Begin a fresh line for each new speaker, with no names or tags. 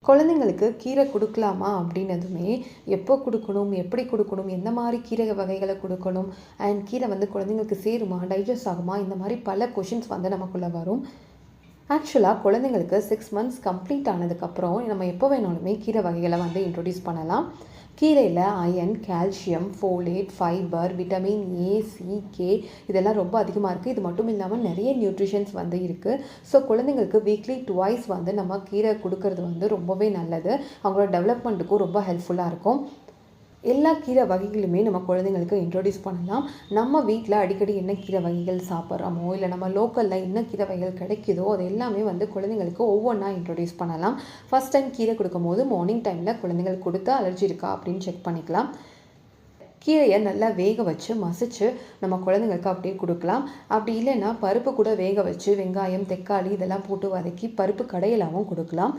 குழந்தைங்களுக்கு கீரை கொடுக்கலாமா அப்படின்னதுமே எப்போ கொடுக்கணும், எப்படி கொடுக்கணும், எந்த மாதிரி கீரை வகைகளை கொடுக்கணும், அண்ட் கீரை வந்து குழந்தைங்களுக்கு சேருமா, டைஜஸ்ட் ஆகுமா, இந்த மாதிரி பல கொஷின்ஸ் வந்து நமக்குள்ளே வரும். ஆக்சுவலாக குழந்தைங்களுக்கு 6 மந்த்ஸ் கம்ப்ளீட் ஆனதுக்கப்புறம் நம்ம எப்போ வேணாலுமே கீரை வகைகளை வந்து இன்ட்ரொடியூஸ் பண்ணலாம். கீரையில் iron, calcium, folate, fibre, vitamin A, C, K இதெல்லாம் ரொம்ப அதிகமாக இருக்குது. இது மட்டும் இல்லாமல் நிறைய நியூட்ரிஷன்ஸ் வந்து இருக்குது. ஸோ குழந்தைங்களுக்கு வீக்லி டுவைஸ் வந்து நம்ம கீரை கொடுக்கறது வந்து ரொம்பவே நல்லது. அவங்களோட டெவலப்மெண்ட்டுக்கும் ரொம்ப ஹெல்ப்ஃபுல்லாக இருக்கும். எல்லா கீரை வகைகளுமே நம்ம குழந்தைங்களுக்கு இன்ட்ரொடியூஸ் பண்ணலாம். நம்ம வீட்டில் அடிக்கடி என்ன கீரை வகைகள் சாப்பிட்றோமோ, இல்லை நம்ம லோக்கலில் என்ன கீரை வகைகள் கிடைக்குதோ அது எல்லாமே வந்து குழந்தைங்களுக்கு ஒவ்வொன்றா இன்ட்ரொடியூஸ் பண்ணலாம். ஃபஸ்ட் டைம் கீரை கொடுக்கும்போது மார்னிங் டைமில் குழந்தைங்களுக்கு கொடுத்து அலர்ஜி இருக்கா அப்படின்னு செக் பண்ணிக்கலாம். கீரையை நல்லா வேக வச்சு மசிச்சு நம்ம குழந்தைங்களுக்கு அப்படியே கொடுக்கலாம். அப்படி இல்லைன்னா பருப்பு கூட வேக வச்சு வெங்காயம், தக்காளி இதெல்லாம் போட்டு வதக்கி பருப்பு கடையிலாவும் கொடுக்கலாம்.